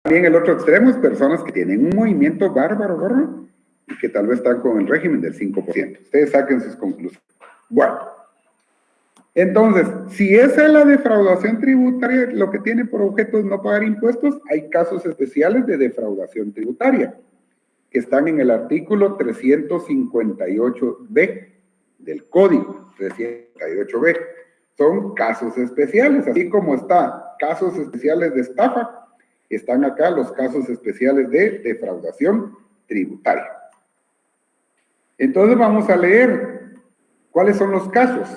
También el otro extremo es personas que tienen un movimiento bárbaro, ¿verdad? Y que tal vez están con el régimen del 5%. Ustedes saquen sus conclusiones. Bueno, entonces, si esa es la defraudación tributaria, lo que tiene por objeto es no pagar impuestos, hay casos especiales de defraudación tributaria, que están en el artículo 358B del Código 358B. Son casos especiales, así como está casos especiales de estafa, están acá los casos especiales de defraudación tributaria. Entonces vamos a leer cuáles son los casos.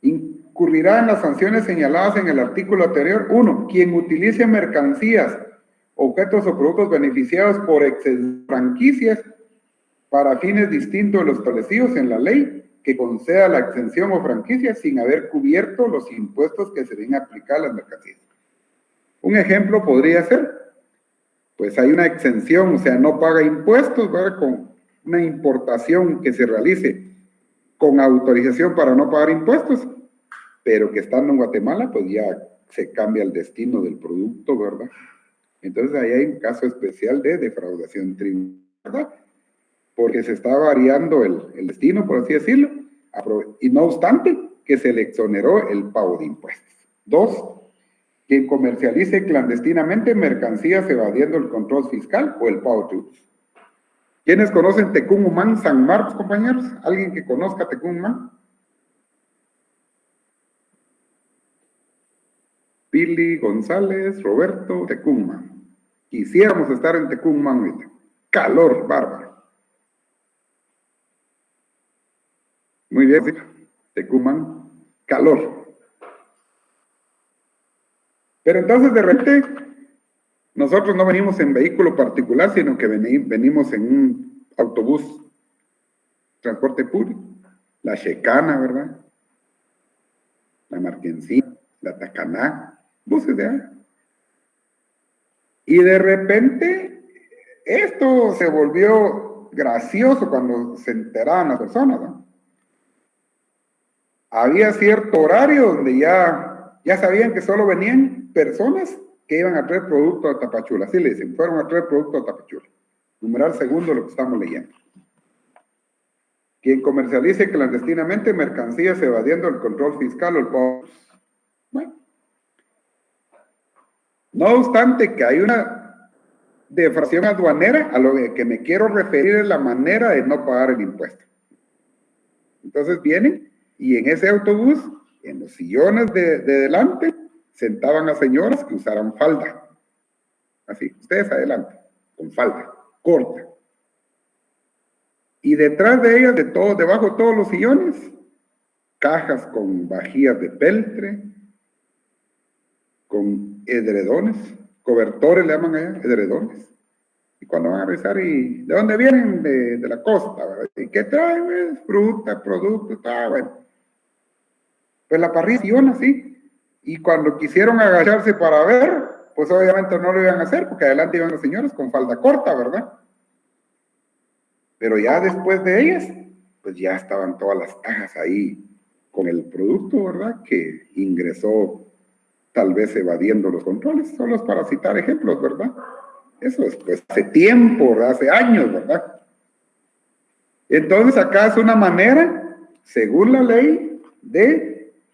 Incurrirá en las sanciones señaladas en el artículo anterior. 1. Quien utilice mercancías, objetos o productos beneficiados por franquicias para fines distintos de los establecidos en la ley que conceda la exención o franquicia sin haber cubierto los impuestos que se deben aplicar a las mercancías. Un ejemplo podría ser, pues hay una exención, o sea, no paga impuestos, ¿verdad? Con una importación que se realice con autorización para no pagar impuestos, pero que estando en Guatemala, pues ya se cambia el destino del producto, ¿verdad? Entonces ahí hay un caso especial de defraudación tributaria, ¿verdad? Porque se está variando el destino, por así decirlo, y no obstante que se le exoneró el pago de impuestos. 2. Quien comercialice clandestinamente mercancías evadiendo el control fiscal o el pago de tributos. ¿Quiénes conocen Tecumumán, San Marcos, compañeros? ¿Alguien que conozca Tecumumán? Pili González, Roberto, Tecumumán. Quisiéramos estar en Tecumumán ahorita. Calor bárbaro. Muy bien, ¿sí? Tecumán, calor. Pero entonces de repente nosotros no venimos en vehículo particular, sino que venimos en un autobús, transporte público, la Checana, ¿verdad? La Marquencía, la Tacaná, buses de allá. Y de repente esto se volvió gracioso cuando se enteraban las personas, ¿no? Había cierto horario donde ya sabían que solo venían personas que iban a traer producto a Tapachula. Así le dicen, fueron a traer producto a Tapachula. Numeral segundo lo que estamos leyendo. Quien comercialice clandestinamente mercancías evadiendo el control fiscal o el pago. Bueno. No obstante que hay una defraudación aduanera, a lo que me quiero referir es la manera de no pagar el impuesto. Entonces vienen y en ese autobús, en los sillones de delante, sentaban a señoras que usaran falda. Así, ustedes adelante, con falda, corta. Y detrás de ellas, debajo de todos los sillones, cajas con vajillas de peltre, con edredones, cobertores le llaman allá, edredones. Y cuando van a revisar, ¿y de dónde vienen? De la costa, ¿verdad? ¿Y qué traen? Pues, fruta, producto, está bueno. Pues la parrilla, así. Y cuando quisieron agacharse para ver, pues obviamente no lo iban a hacer, porque adelante iban los señores con falda corta, ¿verdad? Pero ya después de ellas, pues ya estaban todas las cajas ahí con el producto, ¿verdad? Que ingresó tal vez evadiendo los controles, solo es para citar ejemplos, ¿verdad? Eso es pues hace tiempo, ¿verdad? Hace años, ¿verdad? Entonces acá es una manera, según la ley, de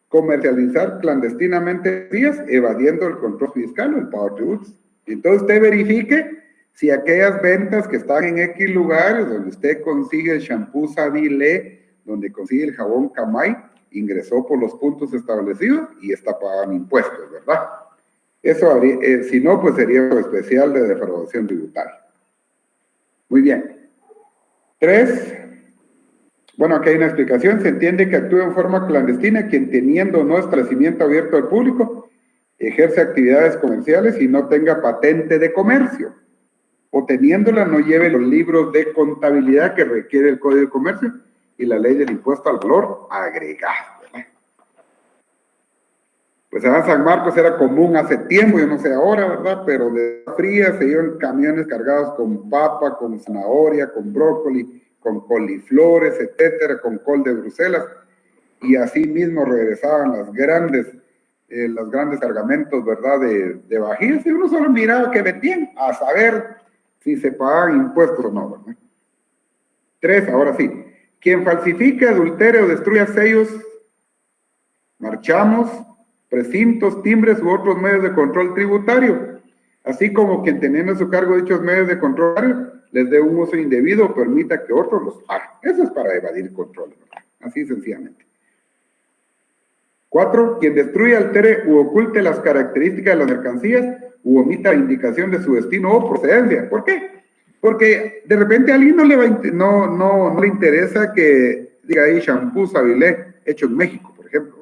comercializar clandestinamente días, evadiendo el control fiscal o el pago de tributos. Entonces usted verifique si aquellas ventas que están en X lugares, donde usted consigue el shampoo Savile, donde consigue el jabón Camay, ingresó por los puntos establecidos y está pagando impuestos, ¿verdad? Eso habría, si no, pues sería algo especial de defraudación tributaria. Muy bien. 3. Bueno, aquí hay una explicación. Se entiende que actúa en forma clandestina quien teniendo no establecimiento abierto al público, ejerce actividades comerciales y no tenga patente de comercio. O teniéndola no lleve los libros de contabilidad que requiere el Código de Comercio y la ley del impuesto al valor agregado, ¿verdad? Pues en San Marcos era común hace tiempo, yo no sé ahora, ¿verdad? Pero de fría se iban camiones cargados con papa, con zanahoria, con brócoli, con coliflores, etcétera, con col de Bruselas, y así mismo regresaban las grandes los grandes cargamentos, ¿verdad?, de vajillas, y uno solo miraba que metían a saber si se pagaban impuestos o no, ¿verdad? 3, ahora sí. Quien falsifique, adultere o destruya sellos, marchamos, precintos, timbres u otros medios de control tributario, así como quien teniendo a su cargo dichos medios de control les dé un uso indebido o permita que otros los paguen. Eso es para evadir control, ¿verdad? Así sencillamente. 4, quien destruya, altere u oculte las características de las mercancías u omita la indicación de su destino o procedencia. ¿Por qué? Porque de repente a alguien no le interesa que diga ahí shampoo Sabilé hecho en México, por ejemplo.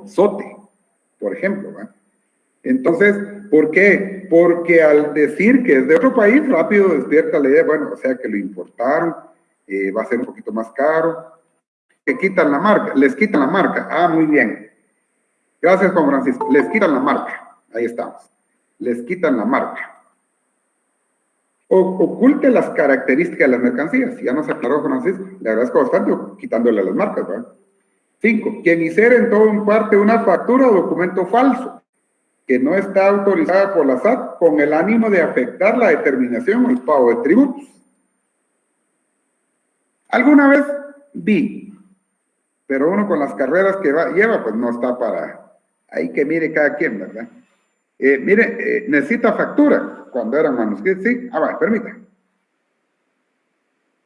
Sote, por ejemplo. Entonces, ¿por qué? Porque al decir que es de otro país, rápido despierta la idea, bueno, o sea que lo importaron, va a ser un poquito más caro, que quitan la marca, les quitan la marca. Ah, muy bien. Gracias, Juan Francisco. Les quitan la marca. Ahí estamos. Les quitan la marca. Oculte las características de las mercancías. Ya nos aclaró Francisco. Le agradezco bastante quitándole las marcas, ¿verdad? 5. Quien hiciera en todo un parte una factura o documento falso que no está autorizada por la SAT con el ánimo de afectar la determinación o el pago de tributos. Alguna vez vi, pero uno con las carreras que lleva, pues no está para, ahí que mire cada quien, ¿verdad? Mire, necesita factura, cuando eran manuscritos, sí, va, permítame.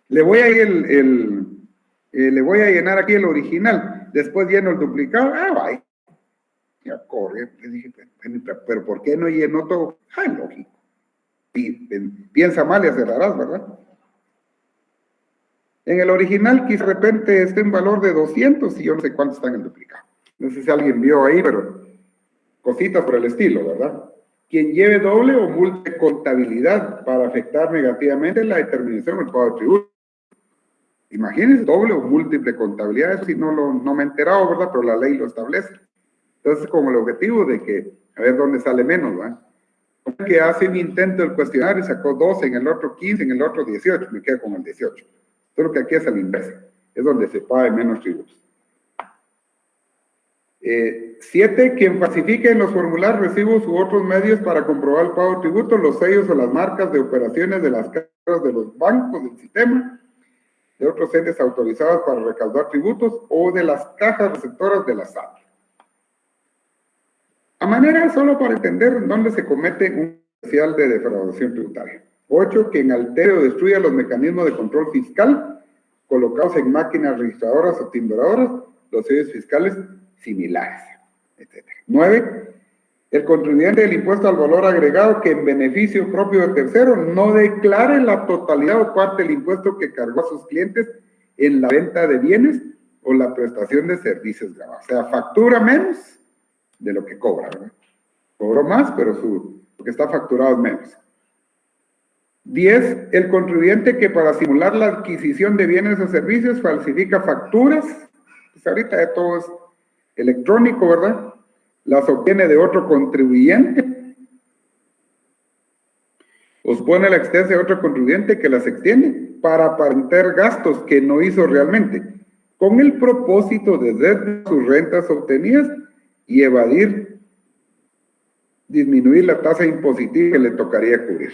Le voy a llenar aquí el original, después lleno el duplicado, va. Ya corre, le dije, pero ¿por qué no llenó todo? Lógico. Piensa mal y acertarás, ¿verdad? En el original, quizá de repente esté en valor de 200 y yo no sé cuánto está en el duplicado. No sé si alguien vio ahí, pero cositas por el estilo, ¿verdad? Quien lleve doble o múltiple contabilidad para afectar negativamente la determinación del pago de tributo. Imagínense, doble o múltiple contabilidad, eso sí no me he enterado, ¿verdad? Pero la ley lo establece. Entonces, como el objetivo de que, a ver dónde sale menos, ¿verdad? Que hace un intento del cuestionario y sacó 12, en el otro 15, en el otro 18, me quedo con el 18. Solo que aquí es el inverso, es donde se paga menos tributos. 7, quien falsifique en los formularios, recibos u otros medios para comprobar el pago de tributos, los sellos o las marcas de operaciones de las cajas de los bancos del sistema, de otros entes autorizados para recaudar tributos o de las cajas receptoras de la SAT. A manera solo para entender dónde se comete un especial de defraudación tributaria. 8, quien altere o destruya los mecanismos de control fiscal colocados en máquinas registradoras o timbradoras, los sellos fiscales similares, etc. 9, el contribuyente del impuesto al valor agregado que en beneficio propio de tercero no declare la totalidad o parte del impuesto que cargó a sus clientes en la venta de bienes o la prestación de servicios grabados. O sea, factura menos de lo que cobra, ¿verdad? Cobró más, pero lo que está facturado es menos. 10, el contribuyente que para simular la adquisición de bienes o servicios falsifica facturas, pues ahorita ya todo es electrónico, ¿verdad? Las obtiene de otro contribuyente, o supone la existencia de otro contribuyente que las extiende para aparentar gastos que no hizo realmente, con el propósito de desviar sus rentas obtenidas y evadir, disminuir la tasa impositiva que le tocaría cubrir.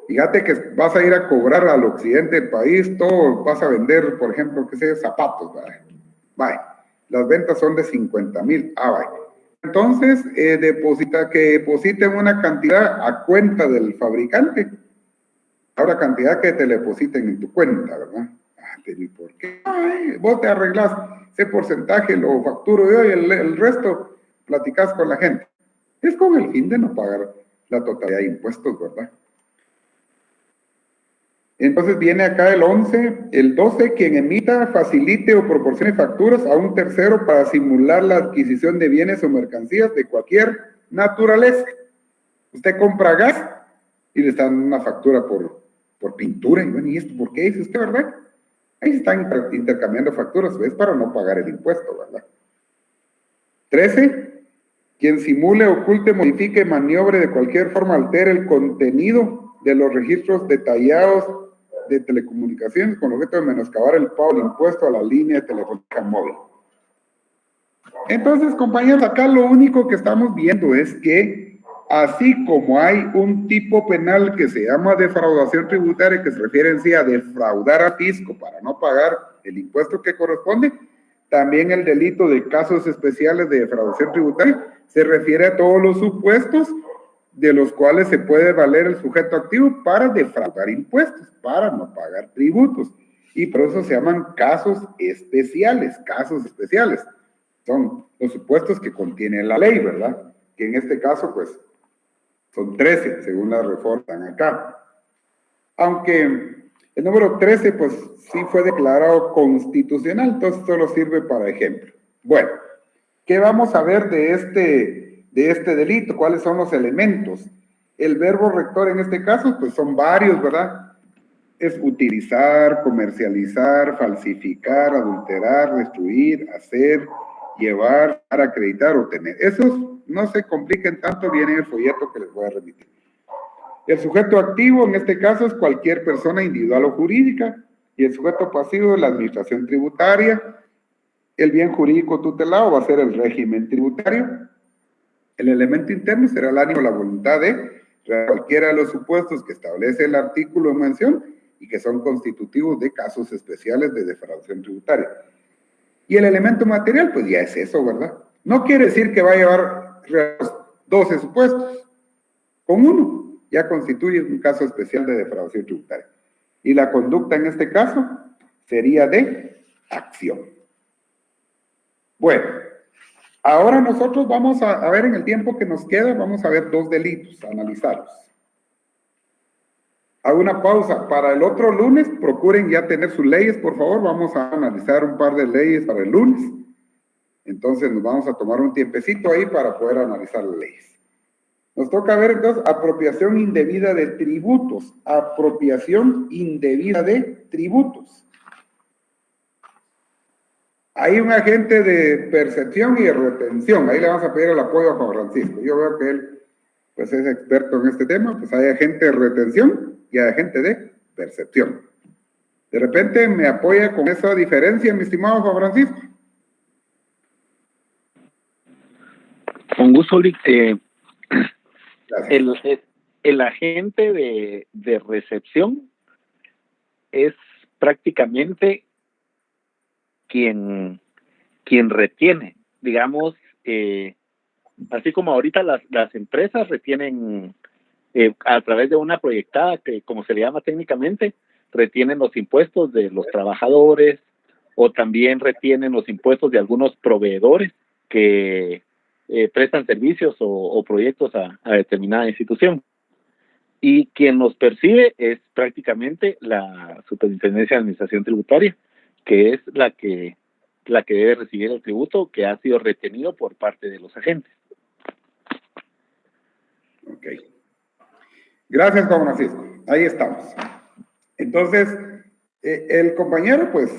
Fíjate que vas a ir a cobrar al occidente del país, todo, vas a vender, por ejemplo, qué sé, zapatos, ¿vale? Vale, las ventas son de 50,000, vale. Entonces, depositen una cantidad a cuenta del fabricante, ahora cantidad que te le depositen en tu cuenta, ¿verdad? ¿Y por qué? Vos te arreglás ese porcentaje, lo facturo yo y el resto platicás con la gente. Es con el fin de no pagar la totalidad de impuestos, ¿verdad? Entonces viene acá el 11, el 12, quien emita, facilite o proporcione facturas a un tercero para simular la adquisición de bienes o mercancías de cualquier naturaleza. Usted compra gas y le están dando una factura por pintura. Y bueno, ¿y esto por qué dice usted, verdad? Ahí se están intercambiando facturas, es para no pagar el impuesto, ¿verdad? 13, quien simule, oculte, modifique, maniobre de cualquier forma, altere el contenido de los registros detallados de telecomunicaciones con objeto de menoscabar el pago del impuesto a la línea telefónica móvil. Entonces, compañeros, acá lo único que estamos viendo es que así como hay un tipo penal que se llama defraudación tributaria, que se refiere en sí a defraudar a fisco para no pagar el impuesto que corresponde, también el delito de casos especiales de defraudación tributaria se refiere a todos los supuestos de los cuales se puede valer el sujeto activo para defraudar impuestos, para no pagar tributos. Y por eso se llaman casos especiales, casos especiales. Son los supuestos que contiene la ley, ¿verdad? Que en este caso, pues, son 13, según la reforma acá. Aunque el número 13, pues, sí fue declarado constitucional, entonces solo sirve para ejemplo. Bueno, ¿qué vamos a ver de este delito? ¿Cuáles son los elementos? El verbo rector en este caso, pues son varios, ¿verdad? Es utilizar, comercializar, falsificar, adulterar, destruir, hacer, llevar, acreditar o tener. Esos no se compliquen tanto, viene en el folleto que les voy a remitir. El sujeto activo en este caso es cualquier persona individual o jurídica y el sujeto pasivo es la administración tributaria. El bien jurídico tutelado va a ser el régimen tributario. El elemento interno será el ánimo, la voluntad de cualquiera de los supuestos que establece el artículo en mención y que son constitutivos de casos especiales de defraudación tributaria. Y el elemento material, pues ya es eso, ¿verdad? No quiere decir que va a llevar 12 supuestos. Con uno ya constituye un caso especial de defraudación tributaria. Y la conducta en este caso sería de acción. Bueno, ahora nosotros vamos a ver en el tiempo que nos queda, vamos a ver 2 delitos, a analizarlos. Hago una pausa. Para el otro lunes, procuren ya tener sus leyes, por favor. Vamos a analizar un par de leyes para el lunes. Entonces nos vamos a tomar un tiempecito ahí para poder analizar las leyes. Nos toca ver entonces apropiación indebida de tributos. Apropiación indebida de tributos. Hay un agente de percepción y de retención. Ahí le vamos a pedir el apoyo a Juan Francisco. Yo veo que él pues, es experto en este tema. Pues hay agente de retención y agente de percepción. De repente me apoya con esa diferencia, mi estimado Juan Francisco. Con gusto, Lick. El agente de recepción es prácticamente quien retiene, digamos, así como ahorita las empresas retienen a través de una proyectada, que como se le llama técnicamente, retienen los impuestos de los trabajadores o también retienen los impuestos de algunos proveedores que prestan servicios o proyectos a determinada institución. Y quien los percibe es prácticamente la Superintendencia de Administración Tributaria, que es la que debe recibir el tributo que ha sido retenido por parte de los agentes. Ok. Gracias, Juan Francisco. Ahí estamos. Entonces, el compañero, pues,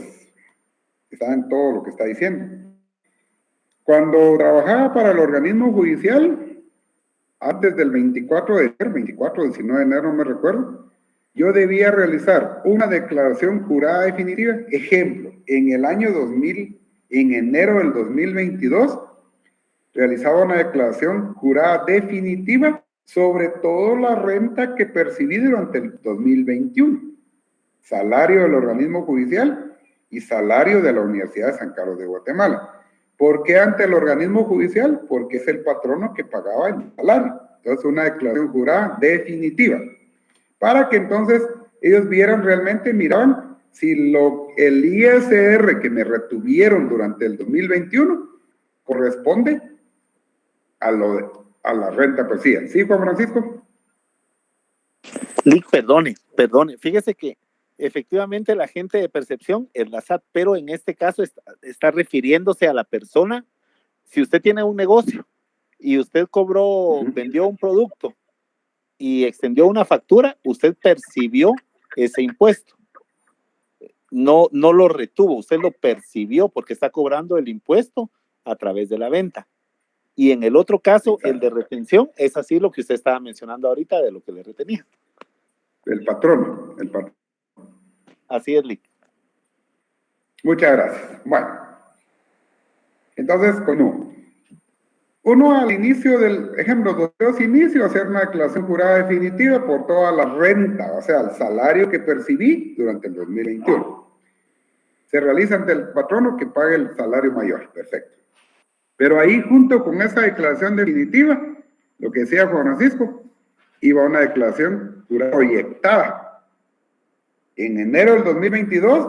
está en todo lo que está diciendo. Cuando trabajaba para el organismo judicial, antes del 24 de enero, 24 o 19 de enero, no me recuerdo, yo debía realizar una declaración jurada definitiva. Ejemplo, en el año 2000, en enero del 2022, realizaba una declaración jurada definitiva sobre toda la renta que percibí durante el 2021. Salario del organismo judicial y salario de la Universidad de San Carlos de Guatemala. ¿Por qué ante el organismo judicial? Porque es el patrono que pagaba el salario. Entonces, una declaración jurada definitiva. Para que entonces ellos vieran realmente, miraban si el ISR que me retuvieron durante el 2021 corresponde a la renta percibida. ¿Sí, Juan Francisco? Lick, perdone. Fíjese que efectivamente el agente de percepción es la SAT, pero en este caso está refiriéndose a la persona. Si usted tiene un negocio y usted vendió un producto y extendió una factura, usted percibió ese impuesto. No lo retuvo, usted lo percibió porque está cobrando el impuesto a través de la venta. Y en el otro caso, el de retención, es así lo que usted estaba mencionando ahorita de lo que le retenía. El patrono. Así es, Lick. Muchas gracias. Bueno, Entonces, uno al inicio del ejemplo, dos inicio a hacer una declaración jurada definitiva por toda la renta, o sea, el salario que percibí durante el 2021. Se realiza ante el patrono que pague el salario mayor, perfecto. Pero ahí, junto con esa declaración definitiva, lo que decía Juan Francisco, iba una declaración jurada proyectada en enero del 2022,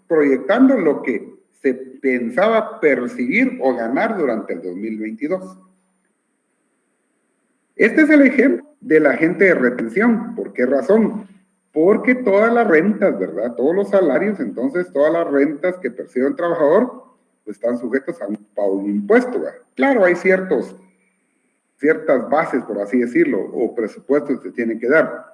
proyectando lo que se pensaba percibir o ganar durante el 2022. Este es el ejemplo del agente de retención. ¿Por qué razón? Porque todas las rentas, ¿verdad? Todos los salarios, entonces todas las rentas que percibe el trabajador pues, están sujetas a un impuesto, ¿verdad? Claro, hay ciertas bases, por así decirlo, o presupuestos que se tienen que dar.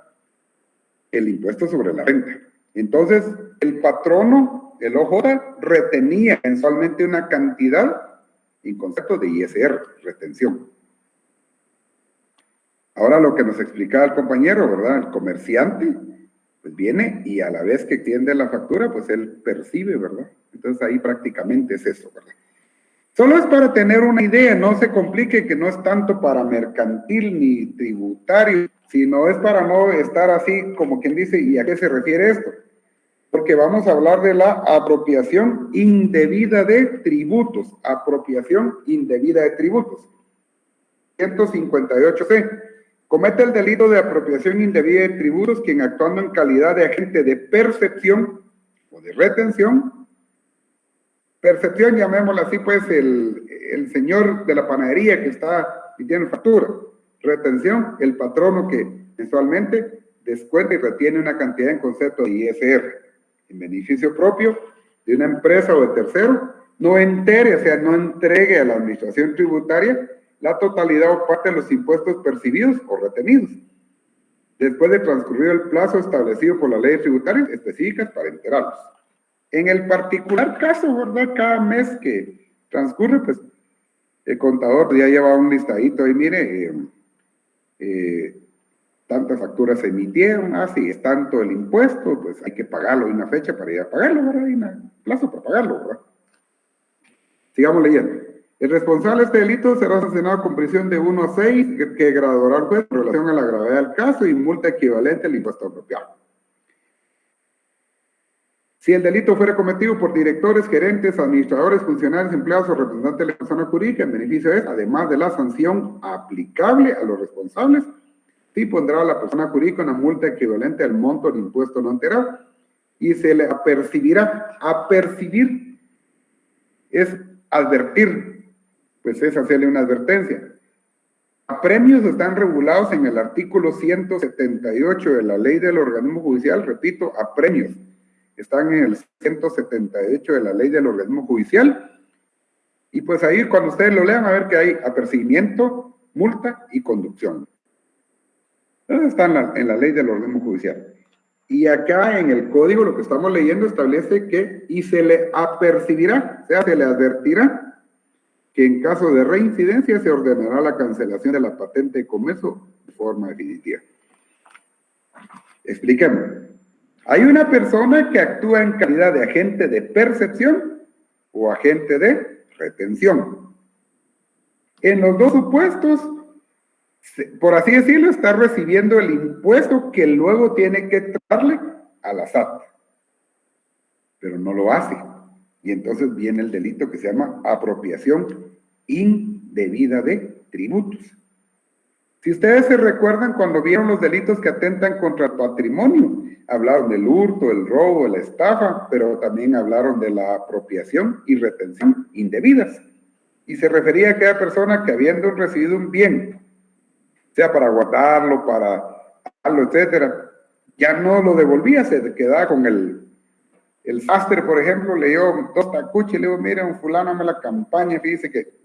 El impuesto sobre la renta. Entonces, el patrono, el OJ, retenía mensualmente una cantidad en concepto de ISR, retención. Ahora lo que nos explicaba el compañero, ¿verdad? El comerciante, pues viene y a la vez que extiende la factura, pues él percibe, ¿verdad? Entonces ahí prácticamente es eso, ¿verdad? Solo es para tener una idea, no se complique que no es tanto para mercantil ni tributario, sino es para no estar así como quien dice, ¿y a qué se refiere esto? Porque vamos a hablar de la apropiación indebida de tributos, apropiación indebida de tributos. 158C. Comete el delito de apropiación indebida de tributos quien actuando en calidad de agente de percepción o de retención. Percepción, llamémoslo así, pues el señor de la panadería que está y tiene factura. Retención, el patrono que mensualmente descuenta y retiene una cantidad en concepto de ISR en beneficio propio de una empresa o de tercero, no entere, o sea, no entregue a la administración tributaria la totalidad o parte de los impuestos percibidos o retenidos, después de transcurrido el plazo establecido por las leyes tributarias específicas para enterarlos. En el particular caso, ¿verdad? Cada mes que transcurre, pues, el contador ya lleva un listadito y mire, tantas facturas se emitieron, si es tanto el impuesto, pues hay que pagarlo, hay una fecha para ir a pagarlo, ¿verdad? Hay un plazo para pagarlo, ¿verdad? Sigamos leyendo. El responsable de este delito será sancionado con prisión de 1 a 6, que graduará el juez en relación a la gravedad del caso y multa equivalente al impuesto apropiado. Si el delito fuera cometido por directores, gerentes, administradores, funcionarios, empleados o representantes de la persona jurídica, en beneficio de además de la sanción aplicable a los responsables, sí pondrá a la persona jurídica una multa equivalente al monto del impuesto no enterado y se le apercibirá. Apercibir es advertir, pues es hacerle una advertencia. Premios están regulados en el artículo 178 de la ley del organismo judicial, repito, apremios están en el 178 de la ley del organismo judicial, y pues ahí cuando ustedes lo lean a ver que hay apercibimiento, multa y conducción. Eso está en la ley del organismo judicial. Y acá en el código lo que estamos leyendo establece que y se le apercibirá, o sea, se le advertirá que en caso de reincidencia se ordenará la cancelación de la patente de comercio de forma definitiva. Expliquemos. Hay una persona que actúa en calidad de agente de percepción o agente de retención. En los dos supuestos, por así decirlo, está recibiendo el impuesto que luego tiene que darle a la SAT. Pero no lo hace. Y entonces viene el delito que se llama apropiación indebida de tributos. Si ustedes se recuerdan cuando vieron los delitos que atentan contra el patrimonio, hablaron del hurto, el robo, la estafa, pero también hablaron de la apropiación y retención indebidas. Y se refería a aquella persona que habiendo recibido un bien, sea para guardarlo, para darlo, etcétera, ya no lo devolvía, se quedaba con el sastre, por ejemplo, le dio 2 tacuches, le digo, mira, un fulano me la campaña, fíjese que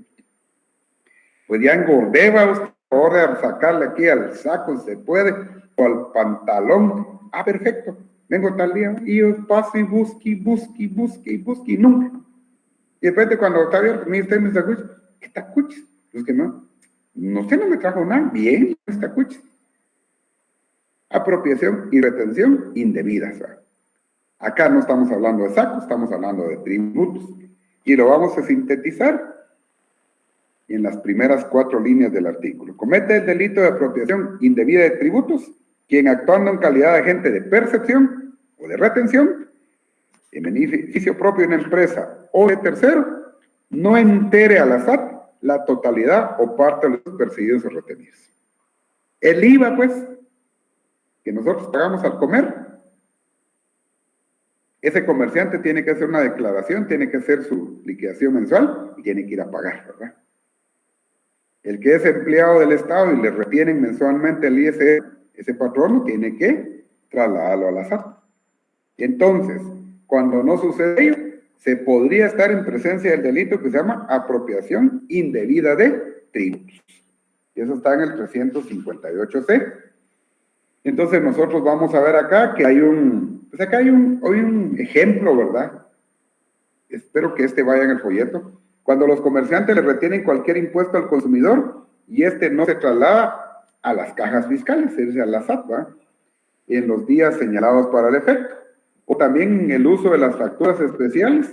pues ya engordé, va usted, ahora sacarle aquí al saco, se puede, o al pantalón. Perfecto, vengo tal día, y yo paso y busque, y nunca. Y de repente cuando está abierto, mira usted mis tacuches, ¿qué tacuches? Los que no, usted no me trajo nada, bien, los tacuches. Apropiación y retención indebidas, ¿verdad? Acá no estamos hablando de sacos, estamos hablando de tributos. Y lo vamos a sintetizar en las primeras 4 líneas del artículo. Comete el delito de apropiación indebida de tributos quien, actuando en calidad de agente de percepción o de retención en beneficio propio de una empresa o de tercero, no entere a la SAT la totalidad o parte de los percibidos o retenidos. El IVA, pues, que nosotros pagamos al comer, ese comerciante tiene que hacer una declaración, tiene que hacer su liquidación mensual y tiene que ir a pagar, ¿verdad? El que es empleado del Estado y le retienen mensualmente el ISR, ese patrono tiene que trasladarlo a la SAT. Entonces, cuando no sucede ello, se podría estar en presencia del delito que se llama apropiación indebida de tributos. Y eso está en el 358C. Entonces nosotros vamos a ver acá que hay pues acá hay un ejemplo, ¿verdad? Espero que este vaya en el folleto. Cuando los comerciantes le retienen cualquier impuesto al consumidor y este no se traslada a las cajas fiscales, es decir, a la SAT, ¿verdad? En los días señalados para el efecto. O también el uso de las facturas especiales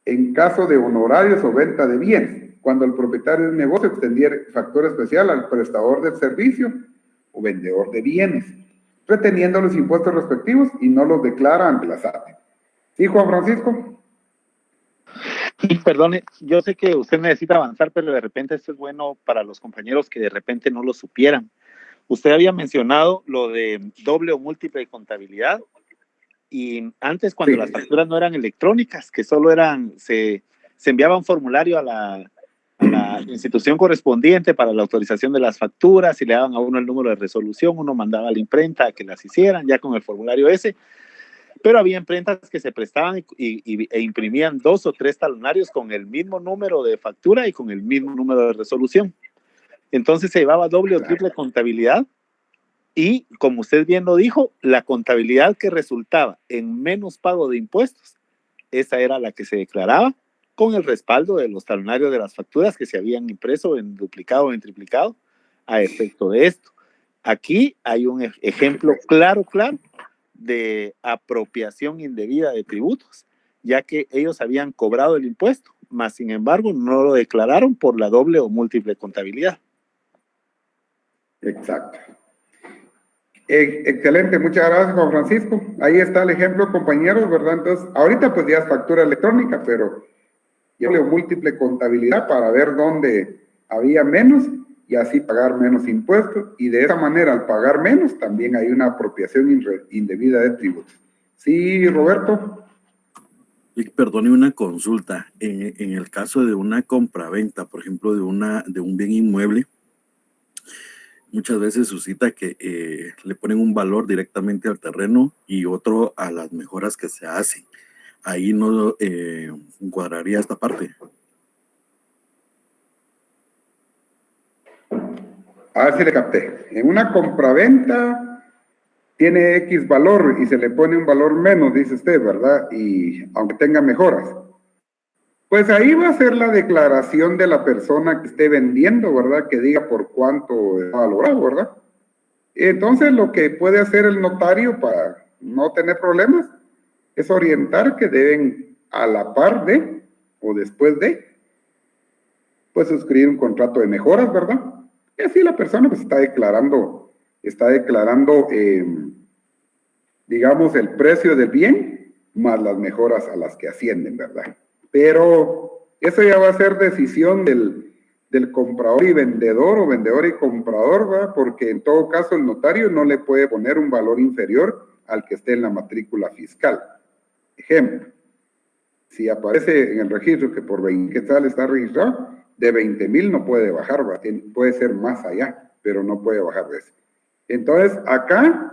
en caso de honorarios o venta de bienes, cuando el propietario de un negocio extendiera factura especial al prestador del servicio o vendedor de bienes, reteniendo los impuestos respectivos y no los declara ante la SAT. ¿Sí, Juan Francisco? Y perdone, yo sé que usted necesita avanzar, pero de repente esto es bueno para los compañeros que de repente no lo supieran. Usted había mencionado lo de doble o múltiple contabilidad. Y antes, cuando las facturas no eran electrónicas, que solo se enviaba un formulario a la institución correspondiente para la autorización de las facturas y le daban a uno el número de resolución, uno mandaba a la imprenta a que las hicieran ya con el formulario ese, pero había imprentas que se prestaban e imprimían 2 o 3 talonarios con el mismo número de factura y con el mismo número de resolución. Entonces se llevaba doble o triple contabilidad. Y, como usted bien lo dijo, la contabilidad que resultaba en menos pago de impuestos, esa era la que se declaraba con el respaldo de los talonarios de las facturas que se habían impreso en duplicado o en triplicado a efecto de esto. Aquí hay un ejemplo claro de apropiación indebida de tributos, ya que ellos habían cobrado el impuesto, mas sin embargo no lo declararon por la doble o múltiple contabilidad. Exacto. Excelente, muchas gracias, Juan Francisco. Ahí está el ejemplo, compañeros, ¿verdad? Entonces, ahorita pues ya es factura electrónica, pero yo leo múltiple contabilidad para ver dónde había menos y así pagar menos impuestos. Y de esa manera, al pagar menos, también hay una apropiación indebida de tributos. Sí, Roberto. Perdone una consulta. En el caso de una compraventa, por ejemplo, de un bien inmueble, muchas veces suscita que le ponen un valor directamente al terreno y otro a las mejoras que se hacen. Ahí no encuadraría esta parte. A ver si le capté. En una compraventa tiene X valor y se le pone un valor menos, dice usted, ¿verdad? Y aunque tenga mejoras. Pues ahí va a ser la declaración de la persona que esté vendiendo, ¿verdad? Que diga por cuánto está valorado, ¿verdad? Entonces, lo que puede hacer el notario para no tener problemas es orientar que deben a la par de o después de, pues suscribir un contrato de mejoras, ¿verdad? Y así la persona pues está declarando, digamos, el precio del bien más las mejoras a las que ascienden, ¿verdad? Pero eso ya va a ser decisión del comprador y vendedor o vendedor y comprador, ¿verdad? Porque en todo caso el notario no le puede poner un valor inferior al que esté en la matrícula fiscal. Ejemplo, si aparece en el registro que por 20 quetzales está registrado, de 20,000 no puede bajar, ¿verdad? Puede ser más allá, pero no puede bajar de eso. Entonces, acá,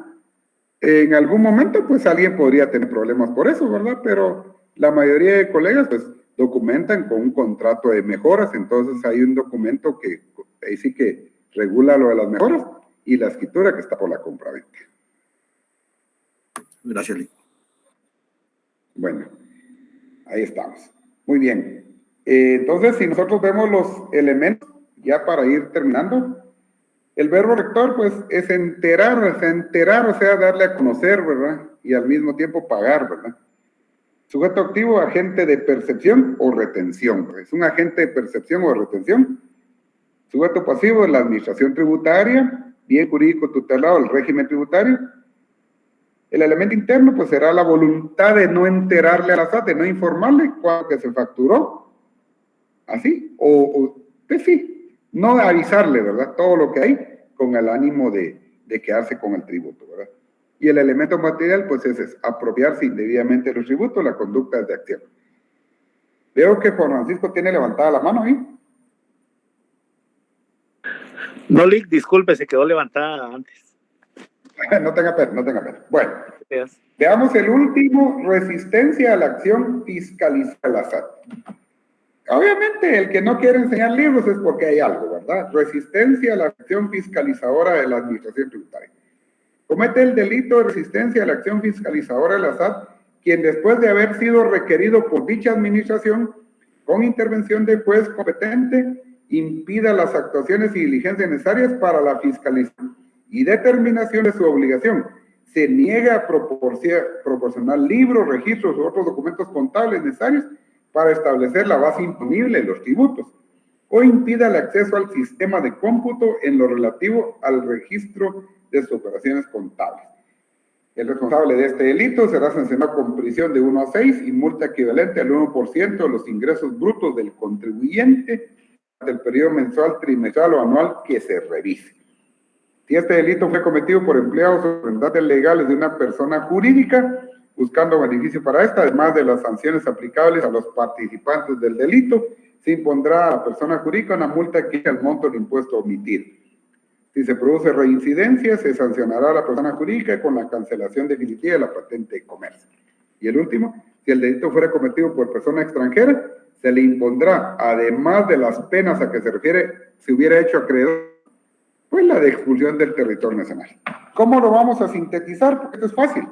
en algún momento, pues alguien podría tener problemas por eso, ¿verdad? Pero la mayoría de colegas, pues, documentan con un contrato de mejoras, entonces hay un documento que ahí sí que regula lo de las mejoras y la escritura que está por la compraventa. Gracias, Lee. Bueno, ahí estamos. Muy bien. Entonces, si nosotros vemos los elementos, ya para ir terminando, el verbo rector, pues, es enterar, o sea, darle a conocer, ¿verdad? Y al mismo tiempo pagar, ¿verdad? Sujeto activo, agente de percepción o retención. Es un agente de percepción o retención. Sujeto pasivo, la administración tributaria, bien jurídico tutelado, el régimen tributario. El elemento interno, pues será la voluntad de no enterarle a la SAT, de no informarle cuándo que se facturó. Así, pues sí, no avisarle, ¿verdad? Todo lo que hay con el ánimo de quedarse con el tributo, ¿verdad? Y el elemento material, pues es apropiarse indebidamente de los tributos, la conducta de acción. Veo que Juan Francisco tiene levantada la mano ahí. No, Lick, disculpe, se quedó levantada antes. No tenga pena, no tenga pena. Bueno, Gracias. veamos el último, resistencia a la acción fiscalizada de la SAT. Obviamente, el que no quiere enseñar libros es porque hay algo, ¿verdad? Resistencia a la acción fiscalizadora de la administración tributaria. Comete el delito de resistencia a la acción fiscalizadora de la SAT quien después de haber sido requerido por dicha administración, con intervención del juez competente, impida las actuaciones y diligencias necesarias para la fiscalización y determinación de su obligación. Se niega a proporcionar libros, registros u otros documentos contables necesarios para establecer la base imponible de los tributos, o impida el acceso al sistema de cómputo en lo relativo al registro de sus operaciones contables. El responsable de este delito será sancionado con prisión de 1 a 6 y multa equivalente al 1% de los ingresos brutos del contribuyente durante el periodo mensual, trimestral o anual que se revise. Si este delito fue cometido por empleados o representantes legales de una persona jurídica, buscando beneficio para esta, además de las sanciones aplicables a los participantes del delito, se impondrá a la persona jurídica una multa que al monto del impuesto omitido. Si se produce reincidencia, se sancionará a la persona jurídica con la cancelación definitiva de la patente de comercio. Y el último, si el delito fuera cometido por persona extranjera, se le impondrá, además de las penas a que se refiere, si hubiera hecho acreedor, pues la de expulsión del territorio nacional. ¿Cómo lo vamos a sintetizar? Porque esto es fácil.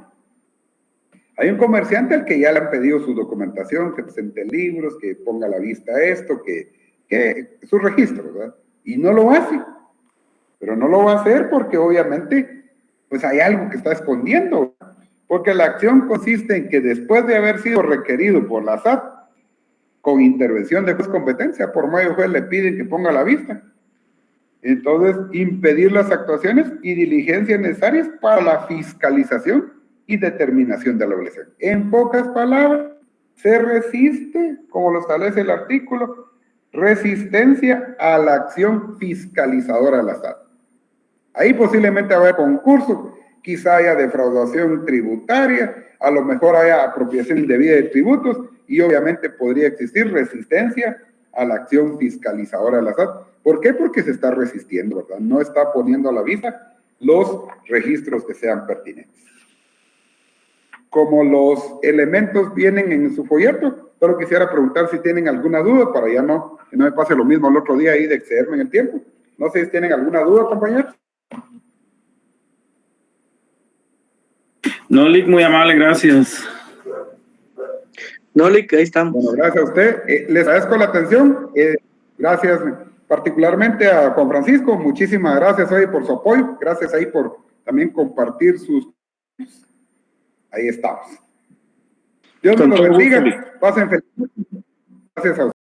Hay un comerciante al que ya le han pedido su documentación, que presente libros, que ponga a la vista esto, que su registro, ¿verdad? Y no lo hace. Pero no lo va a hacer porque obviamente pues hay algo que está escondiendo. Porque la acción consiste en que después de haber sido requerido por la SAT, con intervención de juez competencia, por medio de juez le piden que ponga a la vista. Entonces, impedir las actuaciones y diligencias necesarias para la fiscalización y determinación de la obligación. En pocas palabras, se resiste, como lo establece el artículo, resistencia a la acción fiscalizadora de la SAT. Ahí posiblemente va a haber concurso, quizá haya defraudación tributaria, a lo mejor haya apropiación indebida de tributos y obviamente podría existir resistencia a la acción fiscalizadora de la SAT. ¿Por qué? Porque se está resistiendo, ¿verdad? No está poniendo a la vista los registros que sean pertinentes. Como los elementos vienen en su folleto, solo quisiera preguntar si tienen alguna duda para ya no, que no me pase lo mismo el otro día ahí de excederme en el tiempo. No sé si tienen alguna duda, compañeros. No, Lick, muy amable, gracias. No, Lick, ahí estamos. Bueno, gracias a usted. Les agradezco la atención. Gracias particularmente a Juan Francisco. Muchísimas gracias hoy por su apoyo. Gracias ahí por también compartir sus... Ahí estamos. Dios nos bendiga. Pasen feliz. Gracias a usted.